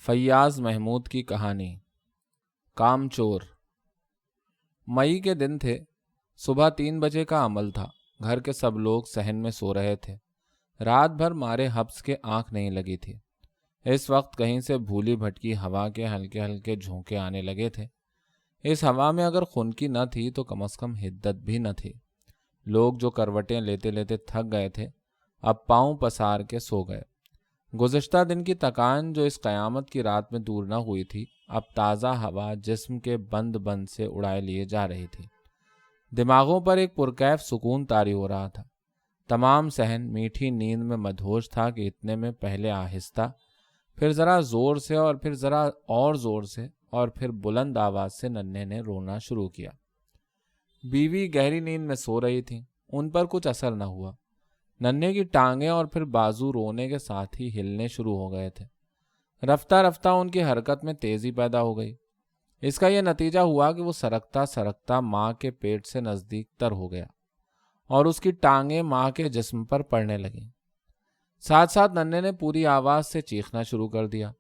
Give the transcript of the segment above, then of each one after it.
فیاض محمود کی کہانی کام چور۔ مئی کے دن تھے۔ صبح 3 بجے کا عمل تھا۔ گھر کے سب لوگ صحن میں سو رہے تھے۔ رات بھر مارے حبس کے آنکھ نہیں لگی تھی۔ اس وقت کہیں سے بھولی بھٹکی ہوا کے ہلکے ہلکے جھونکے آنے لگے تھے۔ اس ہوا میں اگر خنکی نہ تھی تو کم از کم حدت بھی نہ تھی۔ لوگ جو کروٹیں لیتے لیتے تھک گئے تھے اب پاؤں پسار کے سو گئے۔ گزشتہ دن کی تکان جو اس قیامت کی رات میں دور نہ ہوئی تھی اب تازہ ہوا جسم کے بند بند سے اڑائے لیے جا رہی تھی۔ دماغوں پر ایک پرکیف سکون طاری ہو رہا تھا۔ تمام صحن میٹھی نیند میں مدہوش تھا کہ اتنے میں پہلے آہستہ، پھر ذرا زور سے اور پھر ذرا اور زور سے اور پھر بلند آواز سے ننھے نے رونا شروع کیا۔ بیوی گہری نیند میں سو رہی تھی۔ ان پر کچھ اثر نہ ہوا۔ ننھے کی ٹانگیں اور پھر بازو رونے کے ساتھ ہی ہلنے شروع ہو گئے تھے۔ رفتہ رفتہ ان کی حرکت میں تیزی پیدا ہو گئی۔ اس کا یہ نتیجہ ہوا کہ وہ سرکتا سرکتا ماں کے پیٹ سے نزدیک تر ہو گیا اور اس کی ٹانگیں ماں کے جسم پر پڑنے لگیں۔ ساتھ ساتھ ننھے نے پوری آواز سے چیخنا شروع کر دیا۔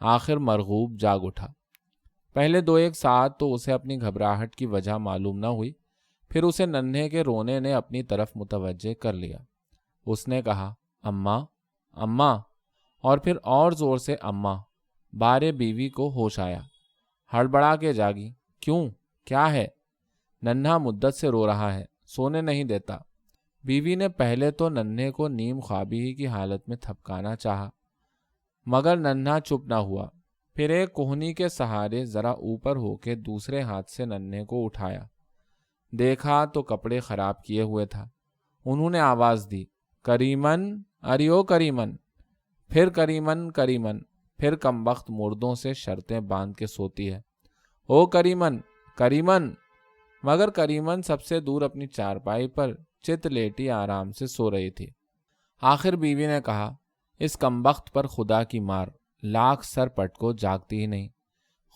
آخر مرغوب جاگ اٹھا۔ پہلے 2-1 ساعت تو اسے اپنی گھبراہٹ کی وجہ معلوم نہ ہوئی، پھر اسے ننھے کے رونے نے اپنی طرف متوجہ کر لیا۔ اس نے کہا، اماں اماں، اور پھر اور زور سے اماں۔ بارے بیوی کو ہوش آیا۔ ہڑبڑا کے جاگی۔ کیوں؟ کیا ہے؟ ننھا مدت سے رو رہا ہے، سونے نہیں دیتا۔ بیوی نے پہلے تو ننھے کو نیم خوابی ہی کی حالت میں تھپکانا چاہا، مگر ننھا چپ نہ ہوا۔ پھر ایک کوہنی کے سہارے ذرا اوپر ہو کے دوسرے ہاتھ سے ننھے کو اٹھایا۔ دیکھا تو کپڑے خراب کیے ہوئے تھا۔ انہوں نے آواز دی، کریمن، اریو کریمن۔ پھر کریمن کریمن، پھر کمبخت مردوں سے شرطیں باندھ کے سوتی ہے۔ او کریمن کریمن، مگر کریمن سب سے دور اپنی چارپائی پر چت لیٹی آرام سے سو رہی تھی۔ آخر بیوی نے کہا، اس کمبخت پر خدا کی مار، لاکھ سر پٹ کو جاگتی ہی نہیں۔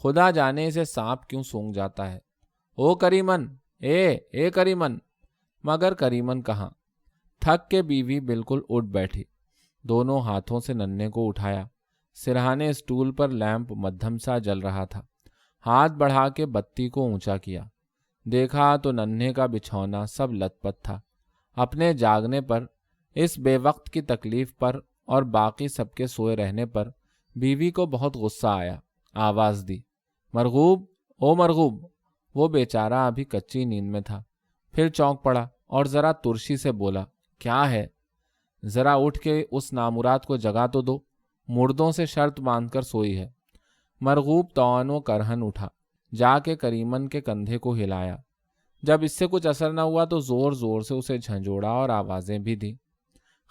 خدا جانے اسے سانپ کیوں سونگ جاتا ہے۔ او کریمن، اے کریمن، مگر کریمن کہاں؟ تھک کے بیوی بالکل اٹھ بیٹھی۔ دونوں ہاتھوں سے ننھے کو اٹھایا۔ سرہانے اسٹول پر لیمپ مدھم سا جل رہا تھا۔ ہاتھ بڑھا کے بتی کو اونچا کیا۔ دیکھا تو ننھے کا بچھونا سب لت پت تھا۔ اپنے جاگنے پر، اس بے وقت کی تکلیف پر اور باقی سب کے سوئے رہنے پر بیوی کو بہت غصہ آیا۔ آواز دی، مرغوب، او مرغوب۔ وہ بیچارہ ابھی کچی نیند میں تھا۔ پھر چونک پڑا اور ذرا ترشی سے بولا، کیا ہے؟ ذرا اٹھ کے اس نامراد کو جگا تو دو، مردوں سے شرط باندھ کر سوئی ہے۔ مرغوب توان و کرہن اٹھا، جا کے کریمن کے کندھے کو ہلایا۔ جب اس سے کچھ اثر نہ ہوا تو زور زور سے اسے جھنجھوڑا اور آوازیں بھی دی۔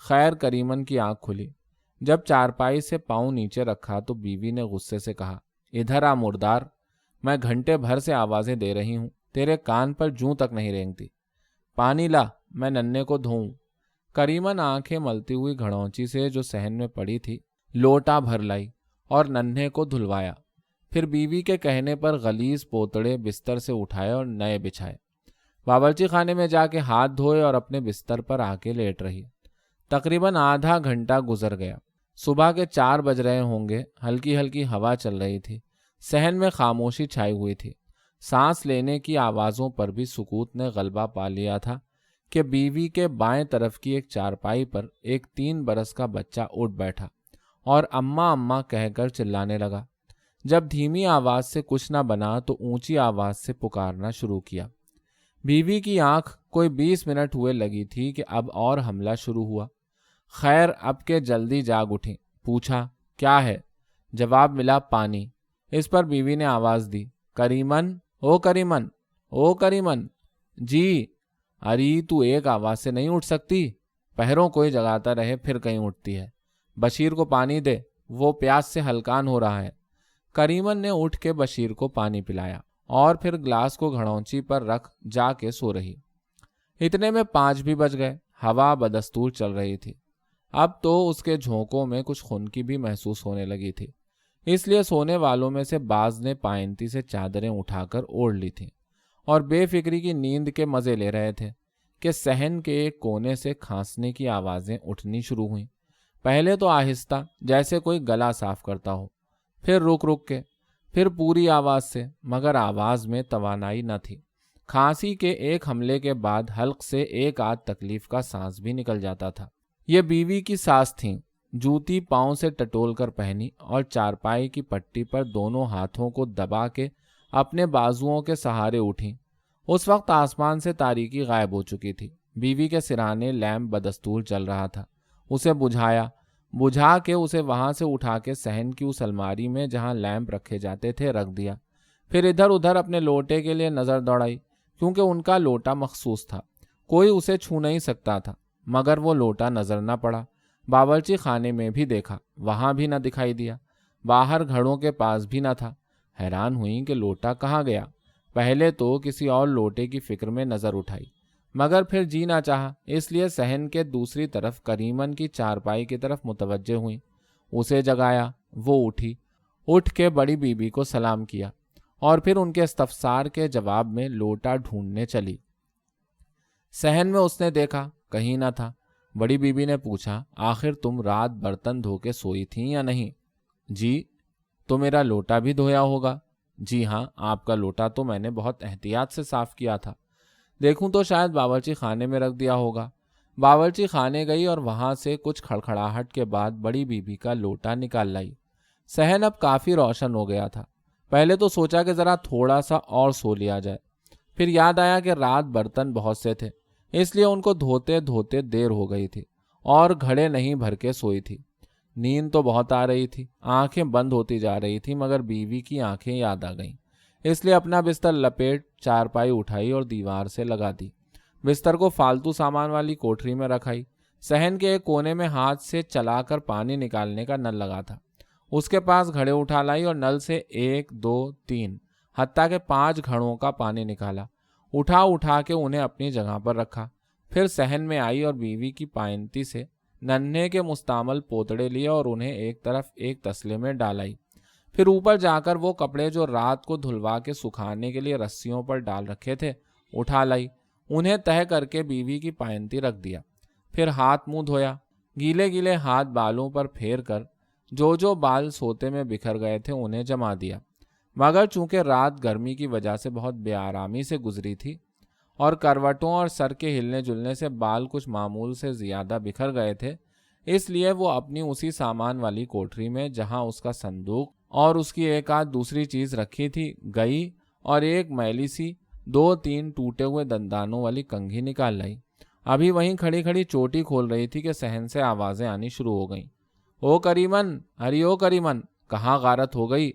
خیر کریمن کی آنکھ کھلی۔ جب چارپائی سے پاؤں نیچے رکھا تو بیوی نے غصے سے کہا، ادھر آ مردار، میں گھنٹے بھر سے آوازیں دے رہی ہوں، تیرے کان پر جوں تک نہیں رینگتی۔ پانی لا، میں ننھے کو دھوؤں۔ کریمن آنکھیں ملتی ہوئی گھڑونچی سے جو صحن میں پڑی تھی لوٹا بھر لائی اور ننھے کو دھلوایا۔ پھر بیوی کے کہنے پر غلیظ پوتڑے بستر سے اٹھائے اور نئے بچھائے۔ باورچی خانے میں جا کے ہاتھ دھوئے اور اپنے بستر پر آ کے لیٹ رہی۔ تقریباً آدھا گھنٹہ گزر گیا۔ صبح کے 4 بج رہے ہوں گے۔ ہلکی ہلکی ہوا چل رہی تھی۔ صحن میں خاموشی چھائی ہوئی تھی۔ سانس لینے کی آوازوں پر بھی سکوت نے غلبہ پا لیا تھا کہ بیوی کے بائیں طرف کی ایک چارپائی پر ایک 3 برس کا بچہ اٹھ بیٹھا اور اماں اماں کہہ کر چلانے لگا۔ جب دھیمی آواز سے کچھ نہ بنا تو اونچی آواز سے پکارنا شروع کیا۔ بیوی کی آنکھ کوئی 20 منٹ ہوئے لگی تھی کہ اب اور حملہ شروع ہوا۔ خیر اب کے جلدی جاگ اٹھی۔ پوچھا، کیا ہے؟ جواب ملا، پانی۔ اس پر بیوی نے آواز دی، کریمن، او کریمن، او کریمن۔ جی۔ اری تو ایک آواز سے نہیں اٹھ سکتی؟ پہروں کوئی جگاتا رہے پھر کہیں اٹھتی ہے۔ بشیر کو پانی دے، وہ پیاس سے ہلکان ہو رہا ہے۔ کریمن نے اٹھ کے بشیر کو پانی پلایا اور پھر گلاس کو گھڑونچی پر رکھ جا کے سو رہی۔ اتنے میں 5 بھی بج گئے۔ ہوا بدستور چل رہی تھی۔ اب تو اس کے جھونکوں میں کچھ خنکی بھی محسوس ہونے لگی تھی، اس لیے سونے والوں میں سے بعض نے پائنتی سے چادریں اٹھا کر اوڑھ لی تھیں اور بے فکری کی نیند کے مزے لے رہے تھے کہ صحن کے ایک کونے سے کھانسنے کی آوازیں اٹھنی شروع ہوئیں۔ پہلے تو آہستہ، جیسے کوئی گلا صاف کرتا ہو، फिर रुक रुक के, फिर पूरी आवाज से, मगर आवाज में तवानाई न थी। खांसी के एक हमले के बाद हल्क से एक आध तकलीफ का सांस भी निकल जाता था। ये बीवी की सास थीं। जूती पांव से टटोल कर पहनी और चारपाई की पट्टी पर दोनों हाथों को दबा के अपने बाजुओं के सहारे उठी। उस वक्त आसमान से तारीकी गायब हो चुकी थी। बीवी के सिराने लैंप बदस्तूर जल रहा था। उसे बुझा के उसे वहां से उठा के सहन की उस अलमारी में जहां लैंप रखे जाते थे रख दिया। फिर इधर उधर अपने लोटे के लिए नजर दौड़ाई, क्योंकि उनका लोटा मखसूस था, कोई उसे छू नहीं सकता था। मगर वो लोटा नजर न पड़ा। बावर्ची खाने में भी देखा, वहां भी न दिखाई दिया। बाहर घड़ों के पास भी न था। हैरान हुई कि लोटा कहाँ गया। पहले तो किसी और लोटे की फिक्र में नजर उठाई, मगर फिर जी ना चाहा, इसलिए सहन के दूसरी तरफ करीमन की चारपाई की तरफ मुतवज्जे हुई। उसे जगाया। वो उठी, उठ के बड़ी बीबी को सलाम किया और फिर उनके इस्तफसार के जवाब में लोटा ढूंढने चली। सहन में उसने देखा, कहीं ना था। बड़ी बीबी ने पूछा, आखिर तुम रात बर्तन धो के सोई थी या नहीं? जी। तो मेरा लोटा भी धोया होगा? जी हाँ, आपका लोटा तो मैंने बहुत एहतियात से साफ किया था। देखूं तो शायद बावर्ची खाने में रख दिया होगा। बावर्ची खाने गई और वहां से कुछ खड़खड़ाहट के बाद बड़ी बीबी का लोटा निकाल लाई। सहन अब काफी रोशन हो गया था। पहले तो सोचा कि जरा थोड़ा सा और सो लिया जाए, फिर याद आया कि रात बर्तन बहुत से थे, इसलिए उनको धोते धोते देर हो गई थी और घड़े नहीं भर के सोई थी। नींद तो बहुत आ रही थी, आंखें बंद होती जा रही थी, मगर बीवी की आंखें याद आ गईं, इसलिए अपना बिस्तर लपेट चारपाई उठाई और दीवार से लगा दी। बिस्तर को फालतू सामान वाली कोठरी में रखाई। सहन के एक कोने में हाथ से चलाकर पानी निकालने का नल लगा था। उसके पास घड़े उठा लाई और नल से 1 2 3 हत्ता के 5 घड़ों का पानी निकाला। उठा के उन्हें अपनी जगह पर रखा। फिर सहन में आई और बीवी की पायंती से नन्हे के मुस्तामल पोतड़े लिए और उन्हें एक तरफ एक तसले में डालाई। फिर ऊपर जाकर वो कपड़े जो रात को धुलवा के सुखाने के लिए रस्सियों पर डाल रखे थे उठा लाई। उन्हें तह करके बीवी की पायंती रख दिया। फिर हाथ मुंह धोया। गीले गीले हाथ बालों पर फेर कर जो बाल सोते में बिखर गए थे उन्हें जमा दिया। मगर चूंकि रात गर्मी की वजह से बहुत बेआरामी से गुजरी थी और करवटों और सर के हिलने जुलने से बाल कुछ मामूल से ज्यादा बिखर गए थे, इसलिए वो अपनी उसी सामान वाली कोठरी में जहां उसका संदूक और उसकी एक आध दूसरी चीज रखी थी गई और एक मैली सी 2-3 टूटे हुए दंदानों वाली कंघी निकाल लाई। अभी वहीं खड़ी खड़ी चोटी खोल रही थी कि सहन से आवाजें आनी शुरू हो गईं। ओ करीमन, अरे ओ करीमन, कहाँ गारत हो गई?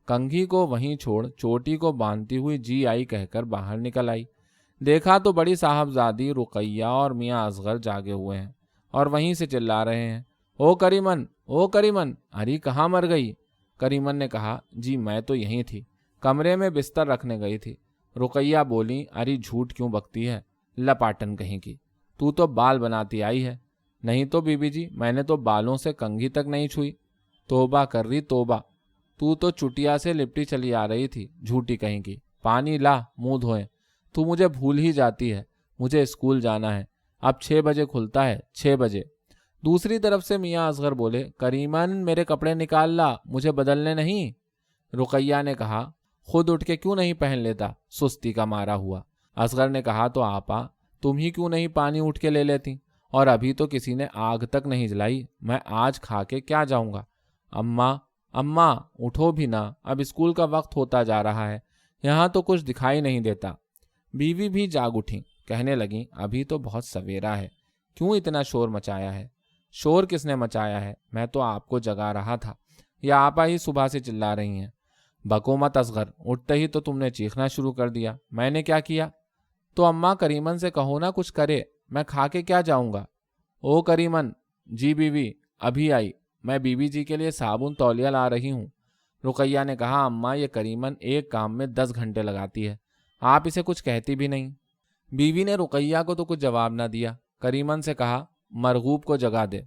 कंघी को वहीं छोड़ चोटी को बांधती हुई जी आई कहकर बाहर निकल आई। देखा तो बड़ी साहबजादी रुकैया और मियाँ असगर जागे हुए हैं और वहीं से चिल्ला रहे हैं, ओ करीमन, ओ करीमन, अरे कहाँ मर गई? करीमन ने कहा, जी मैं तो यहीं थी, कमरे में बिस्तर रखने गई थी। रुकैया बोली, अरे झूठ क्यों बकती है, लपाटन कहीं की, तू तो बाल बनाती आई है। नहीं तो बीबी जी, मैंने तो बालों से कंघी तक नहीं छुई। तोबा कर रही तोबा, तू तो चुटिया से लिपटी चली आ रही थी, झूठी कहीं की। पानी ला, मुंह धोए। तू मुझे भूल ही जाती है, मुझे स्कूल जाना है, अब 6 बजे खुलता है, 6 बजे। दूसरी तरफ से मियाँ असगर बोले, करीमन मेरे कपड़े निकाल ला, मुझे बदलने नहीं। रुकैया ने कहा, खुद उठ के क्यों नहीं पहन लेता, सुस्ती का मारा हुआ। असगर ने कहा, तो आपा तुम ही क्यों नहीं पानी उठ के ले लेती, और अभी तो किसी ने आग तक नहीं जलाई, मैं आज खा के क्या जाऊंगा। अम्मा, अम्मा उठो भी ना, अब स्कूल का वक्त होता जा रहा है, यहाँ तो कुछ दिखाई नहीं देता। बीवी भी जाग उठी, कहने लगी, अभी तो बहुत सवेरा है, क्यों इतना शोर मचाया है? शोर किसने मचाया है, मैं तो आपको जगा रहा था, या आपा ही सुबह से चिल्ला रही हैं। बको मत असगर, उठते ही तो तुमने चीखना शुरू कर दिया, मैंने क्या किया? तो अम्मा करीमन से कहो ना कुछ करे, मैं खा के क्या जाऊंगा। ओ करीमन, जी बीवी, अभी आई, मैं बीबी जी के लिए साबुन तौलिया ला रही हूँ। रुकैया ने कहा, अम्मा ये करीमन एक काम में 10 घंटे लगाती है, आप इसे कुछ कहती भी नहीं। बीवी ने रुकैया को तो कुछ जवाब न दिया। करीमन से कहा, मरगूब को जगा दे।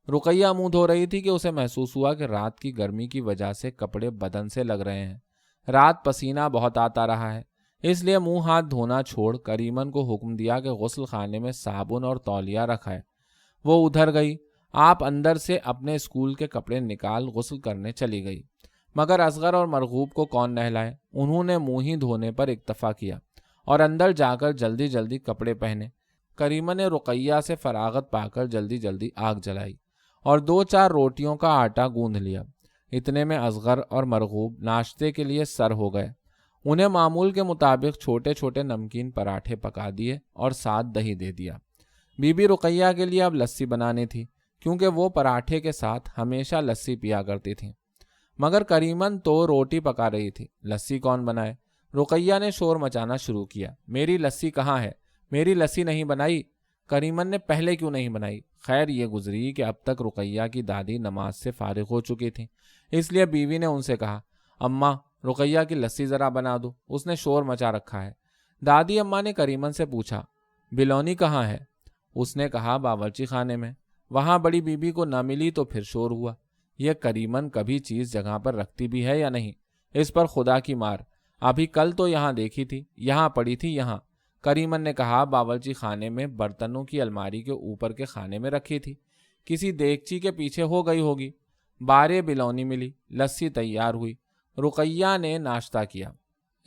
रुकैया मुंह धो रही थी कि उसे महसूस हुआ कि रात की गर्मी की वजह से कपड़े बदन से लग रहे हैं, रात पसीना बहुत आता रहा है, इसलिए मुंह हाथ धोना छोड़ करीमन को हुक्म दिया कि गुस्ल खाने में साबुन और तौलिया रखा है। वो उधर गई। आप अंदर से अपने स्कूल के कपड़े निकाल गुस्ल करने चली गई। مگر اصغر اور مرغوب کو کون نہلائے؟ انہوں نے منہ ہی دھونے پر اکتفا کیا اور اندر جا کر جلدی جلدی کپڑے پہنے۔ کریمہ نے رقیہ سے فراغت پا کر جلدی جلدی آگ جلائی اور 2-4 روٹیوں کا آٹا گوندھ لیا۔ اتنے میں اصغر اور مرغوب ناشتے کے لیے سر ہو گئے۔ انہیں معمول کے مطابق چھوٹے چھوٹے نمکین پراٹھے پکا دیے اور ساتھ دہی دے دیا۔ بی بی رقیہ کے لیے اب لسی بنانی تھی، کیونکہ وہ پراٹھے کے ساتھ ہمیشہ لسی پیا کرتی تھیں۔ مگر کریمن تو روٹی پکا رہی تھی، لسی کون بنائے؟ رقیہ نے شور مچانا شروع کیا، میری لسی کہاں ہے؟ میری لسی نہیں بنائی؟ کریمن نے پہلے کیوں نہیں بنائی؟ خیر یہ گزری کہ اب تک رقیہ کی دادی نماز سے فارغ ہو چکی تھی، اس لیے بیوی نے ان سے کہا، اماں رقیہ کی لسی ذرا بنا دو، اس نے شور مچا رکھا ہے۔ دادی اماں نے کریمن سے پوچھا، بلونی کہاں ہے؟ اس نے کہا باورچی خانے میں۔ وہاں بڑی بیوی کو نہ ملی تو پھر شور ہوا، یہ کریمن کبھی چیز جگہ پر رکھتی بھی ہے یا نہیں؟ اس پر خدا کی مار، ابھی کل تو یہاں دیکھی تھی، یہاں پڑی تھی یہاں۔ کریمن نے کہا باورچی خانے میں برتنوں کی الماری کے اوپر کے خانے میں رکھی تھی، کسی دیگچی کے پیچھے ہو گئی ہوگی۔ بارے بلونی ملی، لسی تیار ہوئی، رقیہ نے ناشتہ کیا۔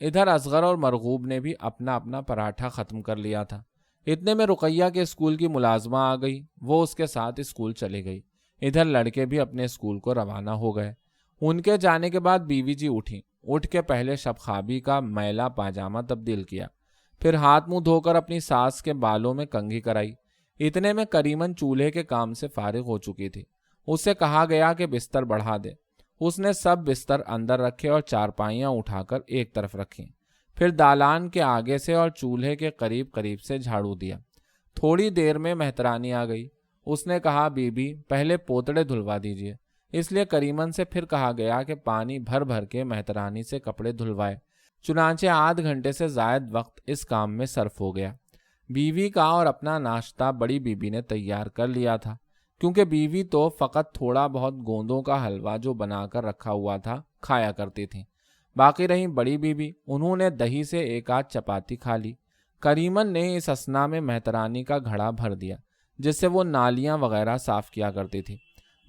ادھر اصغر اور مرغوب نے بھی اپنا اپنا پراٹھا ختم کر لیا تھا۔ اتنے میں رقیہ کے اسکول کی ملازمہ آ گئی، وہ اس کے ساتھ اسکول چلی گئی۔ ادھر لڑکے بھی اپنے اسکول کو روانہ ہو گئے۔ ان کے جانے کے بعد بیوی جی اٹھیں، اٹھ کے پہلے شب خوابی کا میلا پاجامہ تبدیل کیا، پھر ہاتھ منہ دھو کر اپنی ساس کے بالوں میں کنگھی کرائی۔ اتنے میں کریمن چولہے کے کام سے فارغ ہو چکی تھی۔ اس سے کہا گیا کہ بستر بڑھا دے۔ اس نے سب بستر اندر رکھے اور چارپائیاں اٹھا کر ایک طرف رکھیں، پھر دالان کے آگے سے اور چولہے کے قریب قریب سے جھاڑو دیا۔ تھوڑی دیر میں مہترانی آ گئی۔ اس نے کہا بی بی پہلے پوتڑے دھلوا دیجئے۔ اس لیے کریمن سے پھر کہا گیا کہ پانی بھر بھر کے مہترانی سے کپڑے دھلوائے۔ چنانچہ آدھ گھنٹے سے زائد وقت اس کام میں صرف ہو گیا۔ بیوی کا اور اپنا ناشتہ بڑی بیوی نے تیار کر لیا تھا، کیونکہ بیوی تو فقط تھوڑا بہت گوندوں کا حلوہ جو بنا کر رکھا ہوا تھا کھایا کرتی تھیں۔ باقی رہیں بڑی بیوی، انہوں نے دہی سے 1-8 چپاتی کھا لی۔ کریمن نے اس اثنا میں مہترانی کا گھڑا بھر دیا، جس سے وہ نالیاں وغیرہ صاف کیا کرتی تھی۔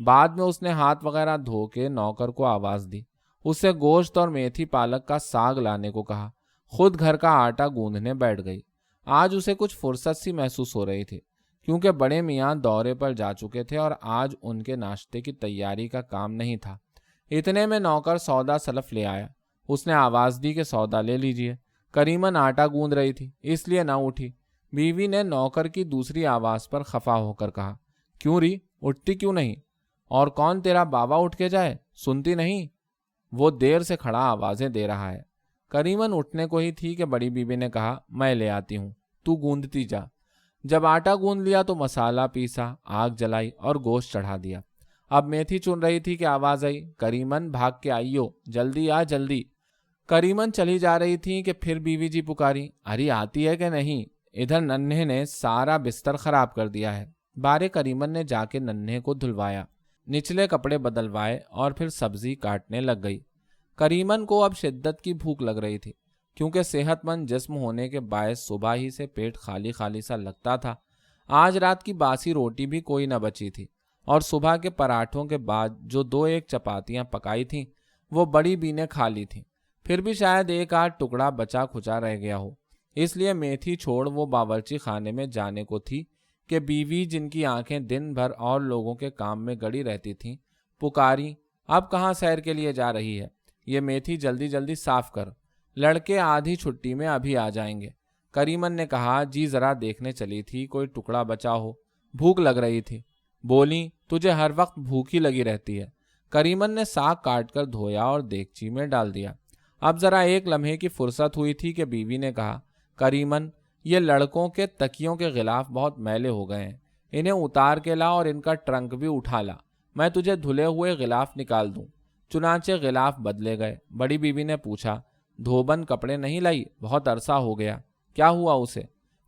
بعد میں اس نے ہاتھ وغیرہ دھو کے نوکر کو آواز دی، اس سے گوشت اور میتھی پالک کا ساگ لانے کو کہا، خود گھر کا آٹا گوندھنے بیٹھ گئی۔ آج اسے کچھ فرصت سی محسوس ہو رہی تھی، کیونکہ بڑے میاں دورے پر جا چکے تھے اور آج ان کے ناشتے کی تیاری کا کام نہیں تھا۔ اتنے میں نوکر سودا سلف لے آیا۔ اس نے آواز دی کہ سودا لے لیجئے۔ کریمن آٹا گوندھ رہی تھی، اس لیے نہ اٹھی۔ بیوی نے نوکر کی دوسری آواز پر خفا ہو کر کہا، کیوں ری اٹھتی کیوں نہیں؟ اور کون تیرا بابا اٹھ کے جائے، سنتی نہیں؟ وہ دیر سے کھڑا آوازیں دے رہا ہے۔ کریمن اٹھنے کو ہی تھی کہ بڑی بیوی نے کہا، میں لے آتی ہوں، تو گوندھتی جا۔ جب آٹا گوندھ لیا تو مسالہ پیسا، آگ جلائی اور گوشت چڑھا دیا۔ اب میتھی چن رہی تھی کہ آواز آئی، کریمن بھاگ کے آئیو، جلدی آ جلدی۔ کریمن چلی جا رہی تھی کہ پھر بیوی جی پکاری، ارے آتی ہے کہ نہیں؟ ادھر ننھے نے سارا بستر خراب کر دیا ہے۔ بارے کریمن نے جا کے ننھے کو دھلوایا، نچلے کپڑے بدلوائے اور پھر سبزی کاٹنے لگ گئی۔ کریمن کو اب شدت کی بھوک لگ رہی تھی، کیونکہ صحت مند جسم ہونے کے باعث صبح ہی سے پیٹ خالی خالی سا لگتا تھا۔ آج رات کی باسی روٹی بھی کوئی نہ بچی تھی، اور صبح کے پراٹھوں کے بعد جو 2-1 چپاتیاں پکائی تھیں وہ بڑی بی نے کھا لی تھیں۔ پھر بھی شاید 1-8 ٹکڑا بچا کھچا رہ گیا ہو، اس لیے میتھی چھوڑ وہ باورچی خانے میں جانے کو تھی کہ بیوی، جن کی آنکھیں دن بھر اور لوگوں کے کام میں گڑی رہتی تھیں، پکاری، اب کہاں سیر کے لیے جا رہی ہے؟ یہ میتھی جلدی جلدی صاف کر، لڑکے آدھی چھٹی میں ابھی آ جائیں گے۔ کریمن نے کہا، جی ذرا دیکھنے چلی تھی کوئی ٹکڑا بچا ہو، بھوک لگ رہی تھی۔ بولی، تجھے ہر وقت بھوک ہی لگی رہتی ہے۔ کریمن نے ساگ کاٹ کر دھویا اور دیگچی میں ڈال دیا۔ اب ذرا ایک لمحے کی فرصت ہوئی تھی کہ بیوی نے کہا، کریمن، یہ لڑکوں کے تکیوں کے غلاف بہت میلے ہو گئے ہیں، انہیں اتار کے لا اور ان کا ٹرنک بھی اٹھا لا، میں تجھے دھلے ہوئے غلاف نکال دوں۔ چنانچہ غلاف بدلے گئے۔ بڑی بیوی نے پوچھا، دھوبن کپڑے نہیں لائی؟ بہت عرصہ ہو گیا، کیا ہوا اسے؟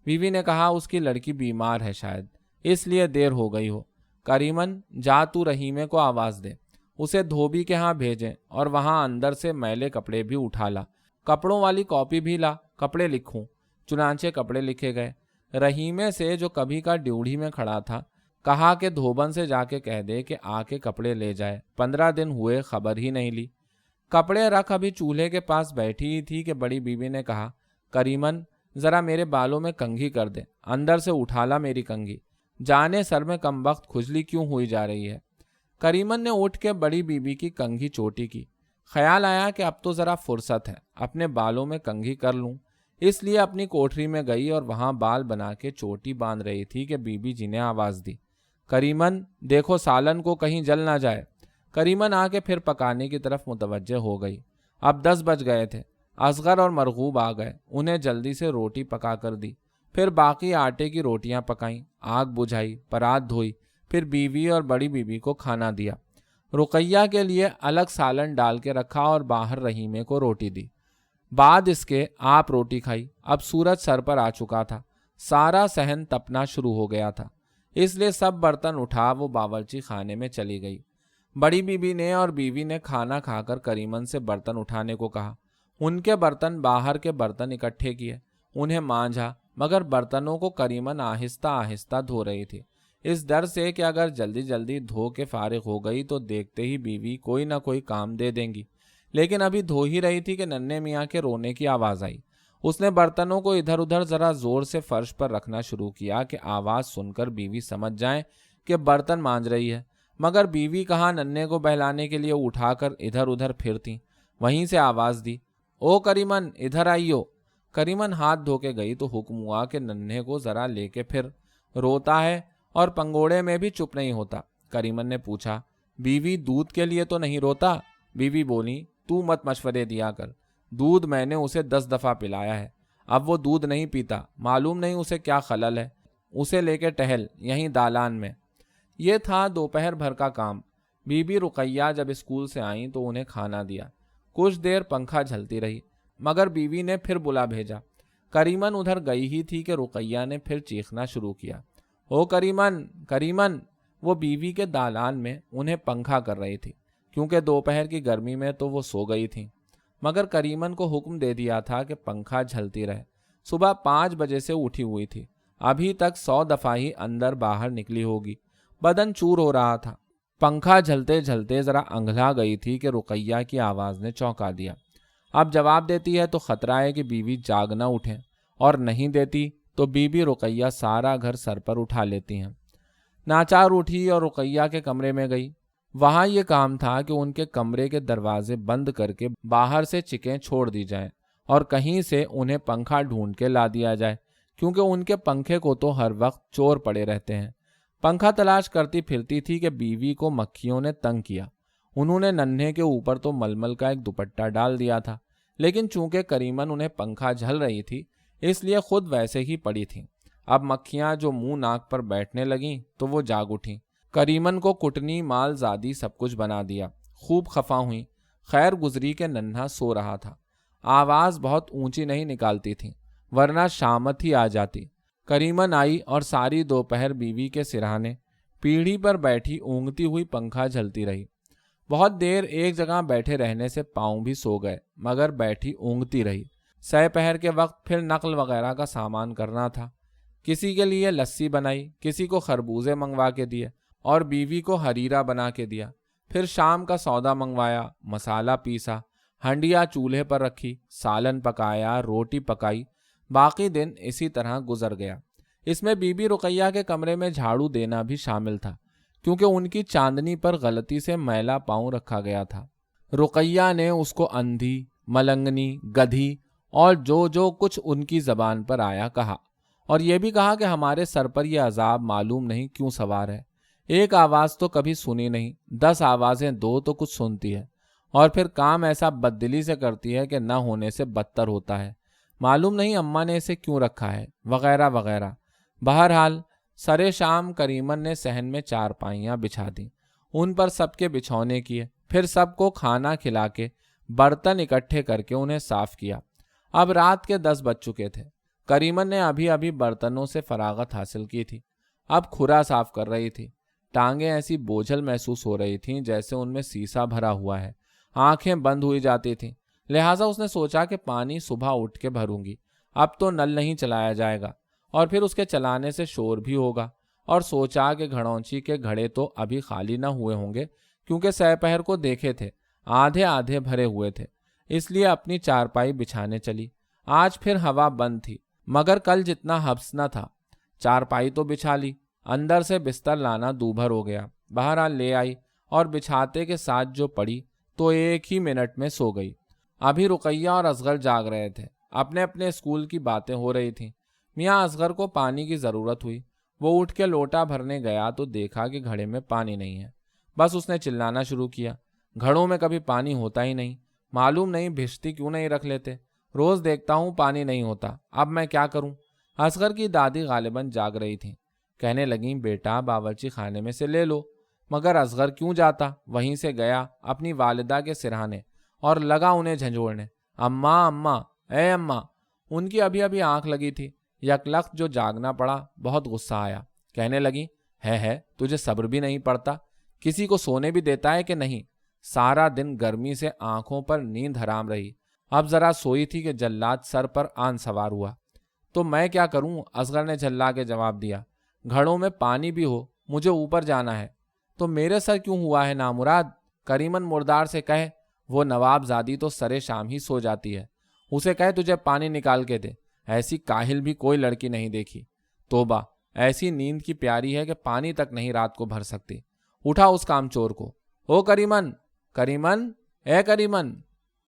بیوی نے کہا، اس کی لڑکی بیمار ہے شاید، اس لیے دیر ہو گئی ہو۔ کریمن، جا تو رحیمے کو آواز دے، اسے دھوبی کے ہاں بھیجیں اور وہاں اندر سے میلے کپڑے بھی اٹھا لا، کپڑوں والی کاپی بھی لا، کپڑے لکھوں۔ چنانچہ کپڑے لکھے گئے۔ رحیمے سے، جو کبھی کا ڈیوڑھی میں کھڑا تھا، کہا کہ دھوبن سے جا کے کہہ دے کہ آ کے کپڑے لے جائے، 15 دن ہوئے خبر ہی نہیں لی۔ कपड़े रख अभी चूल्हे के पास बैठी ही थी कि बड़ी बीवी ने कहा, करीमन जरा मेरे बालों में कंघी कर दे, अंदर से उठा ला मेरी कंघी, जाने सर में कमबख्त खुजली क्यों हुई जा रही है। करीमन ने उठ के बड़ी बीबी की कंघी चोटी की। ख्याल आया कि अब तो जरा फुर्सत है, अपने बालों में कंघी कर लूं, इसलिए अपनी कोठरी में गई और वहां बाल बना के चोटी बांध रही थी कि बीबी जी ने आवाज दी, करीमन देखो सालन को कहीं जल ना जाए। करीमन आके फिर पकाने की तरफ मुतवज्जे हो गई। अब 10 बज गए थे। असगर और मरगूब आ गए, उन्हें जल्दी से रोटी पका कर दी, फिर बाकी आटे की रोटियां पकाईं, आग बुझाई, परात धोई, फिर बीवी और बड़ी बीबी को खाना दिया। रुकैया के लिए अलग सालन डाल के रखा और बाहर रहीमे को रोटी दी। बाद इसके आप रोटी खाई। अब सूरज सर पर आ चुका था, सारा सहन तपना शुरू हो गया था, इसलिए सब बर्तन उठा वो बावर्ची खाने में चली गई। बड़ी बीबी ने और बीवी ने खाना खाकर करीमन से बर्तन उठाने को कहा। उनके बर्तन बाहर के बर्तन इकट्ठे किए, उन्हें मांझा, मगर बर्तनों को करीमन आहिस्ता आहिस्ता धो रही थी, इस डर से कि अगर जल्दी जल्दी धो के फारिग हो गई तो देखते ही बीवी कोई ना कोई काम दे देंगी। लेकिन अभी धो ही रही थी कि नन्हे मियाँ के रोने की आवाज़ आई। उसने बर्तनों को इधर उधर जरा जोर से फर्श पर रखना शुरू किया कि आवाज़ सुनकर बीवी समझ जाए कि बर्तन मांज रही है, मगर बीवी कहाँ नन्हे को बहलाने के लिए उठाकर इधर उधर फिरती। वहीं से आवाज़ दी, ओ करीमन इधर आइयो। करीमन हाथ धो के गई तो हुक्म हुआ कि नन्हे को जरा लेके फिर, रोता है और पंगोड़े में भी चुप नहीं होता। करीमन ने पूछा, बीवी दूध के लिए तो नहीं रोता? बीवी बोली, तू मत मशवरे दिया कर, दूध मैंने उसे 10 दफ़ा पिलाया है, अब वो दूध नहीं पीता, मालूम नहीं उसे क्या खलल है, उसे लेके टहल यहीं दालान में। ये था दोपहर भर का काम। बीबी रुकैया जब स्कूल से आई तो उन्हें खाना दिया। कुछ देर पंखा झलती रही, मगर बीवी ने फिर बुला भेजा। करीमन उधर गई ही थी कि रुकैया ने फिर चीखना शुरू किया, ओ करीमन करीमन। वो बीवी के दालान में उन्हें पंखा कर रही थी, क्योंकि दोपहर की गर्मी में तो वो सो गई थी, मगर करीमन को हुक्म दे दिया था कि पंखा झलती रहे। सुबह 5 बजे से उठी हुई थी, अभी तक 100 दफ़ा ही अंदर बाहर निकली होगी, बदन चूर हो रहा था। पंखा झलते झलते जरा अंगला गई थी कि रुकैया की आवाज़ ने चौंका दिया। अब जवाब देती है तो खतरा है कि बीवी जाग न उठे, और नहीं देती तो बीबी रुकैया सारा घर सर पर उठा लेती हैं। नाचार उठी और रुकैया के कमरे में गई। वहां ये काम था कि उनके कमरे के दरवाजे बंद करके बाहर से चिकें छोड़ दी जाएं और कहीं से उन्हें पंखा ढूंढ के ला दिया जाए, क्योंकि उनके पंखे को तो हर वक्त चोर पड़े रहते हैं। पंखा तलाश करती फिरती थी कि बीवी को मक्खियों ने तंग किया। उन्होंने नन्हे के ऊपर तो मलमल का एक दुपट्टा डाल दिया था, लेकिन चूंकि करीमन उन्हें पंखा झल रही थी इसलिए खुद वैसे ही पड़ी थी। अब मक्खियां जो मुंह नाक पर बैठने लगीं तो वो जाग उठी। करीमन को कुटनी मालजादी सब कुछ बना दिया। खूब खफा हुई। खैर गुजरी के नन्हा सो रहा था। आवाज़ बहुत ऊंची नहीं निकालती थी, वरना शामत ही आ जाती। करीमन आई और सारी दोपहर बीवी के सिरहाने पीढ़ी पर बैठी ऊँगती हुई पंखा झलती रही। बहुत देर एक जगह बैठे रहने से पाँव भी सो गए, मगर बैठी ऊँगती रही। सहपहर के वक्त फिर नकल वगैरह का सामान करना था। किसी के लिए लस्सी बनाई, किसी को खरबूजे मंगवा के दिए और बीवी को हरीरा बना के दिया। फिर शाम का सौदा मंगवाया, मसाला पीसा, हंडिया चूल्हे पर रखी, सालन पकाया, रोटी पकाई। बाकी दिन इसी तरह गुजर गया। इसमें बीबी रुकैया के कमरे में झाड़ू देना भी शामिल था, क्योंकि उनकी चांदनी पर गलती से मैला पाँव रखा गया था। रुकैया ने उसको अंधी, मलंगनी, गधी और जो कुछ उनकी जबान पर आया कहा, और यह भी कहा कि हमारे सर पर यह अजाब मालूम नहीं क्यों सवार है। एक आवाज़ तो कभी सुनी नहीं, 10 आवाज़ें दो तो कुछ सुनती है, और फिर काम ऐसा बददिली से करती है कि न होने से बदतर होता है। मालूम नहीं अम्मा ने इसे क्यों रखा है, वगैरह वगैरह। बहरहाल सरे शाम करीमन ने सहन में 4 पाइयाँ बिछा दी, उन पर सबके बिछौने किए, फिर सबको खाना खिला के बर्तन इकट्ठे करके उन्हें साफ किया। अब रात के 10 बज चुके थे। करीमन ने अभी अभी बर्तनों से फरागत हासिल की थी। अब खुरा साफ कर रही थी। टांगें ऐसी बोझल महसूस हो रही थीं जैसे उनमें सीसा भरा हुआ है। आंखें बंद हुई जाती थीं। लिहाजा उसने सोचा कि पानी सुबह उठ के भरूंगी, अब तो नल नहीं चलाया जाएगा और फिर उसके चलाने से शोर भी होगा। और सोचा कि घड़ौंची के घड़े तो अभी खाली न हुए होंगे, क्योंकि सहपहर को देखे थे आधे आधे भरे हुए थे, इसलिए अपनी चारपाई बिछाने चली। आज फिर हवा बंद थी, मगर कल जितना हब्स न था। चारपाई तो बिछा ली, अंदर से बिस्तर लाना दूभर हो गया। बहरहाल ले आई और बिछाते के साथ जो पड़ी तो 1 ही मिनट में सो गई। अभी रुकैया और असगर जाग रहे थे, अपने अपने स्कूल की बातें हो रही थीं। मियाँ असगर को पानी की ज़रूरत हुई। वो उठ के लोटा भरने गया तो देखा कि घड़े में पानी नहीं है। बस उसने चिल्लाना शुरू किया, घड़ों में कभी पानी होता ही नहीं, मालूम नहीं भिश्ती क्यों नहीं रख लेते, रोज़ देखता हूँ पानी नहीं होता, अब मैं क्या करूँ। असगर की दादी गालिबन जाग रही थी, कहने लगी, बेटा बावर्ची खाने में से ले लो। मगर असगर क्यों जाता, वहीं से गया अपनी वालिदा के सिरहाने और लगा उन्हें झंझोड़ने, अम्मा अम्मा, ए अम्मा। उनकी अभी अभी आंख लगी थी। यकलख्त जो जागना पड़ा, बहुत गुस्सा आया। कहने लगी, है तुझे सब्र भी नहीं पड़ता, किसी को सोने भी देता है कि नहीं। सारा दिन गर्मी से आंखों पर नींद हराम रही, अब जरा सोई थी कि जल्लाद सर पर आन सवार हुआ। तो मैं क्या करूं, असगर ने झल्ला के जवाब दिया, घड़ों में पानी भी हो, मुझे ऊपर जाना है। तो मेरे सर क्यों हुआ है नामुराद, करीमन मुर्दार से कह, वो नवाबजादी तो सरे शाम ही सो जाती है, उसे कह तुझे पानी निकाल के दे। ऐसी काहिल भी कोई लड़की नहीं देखी। तोबा, ऐसी नींद की प्यारी है कि पानी तक नहीं रात को भर सकती। उठा उस कामचोर को। ओ करीमन, करीमन, ए करीमन।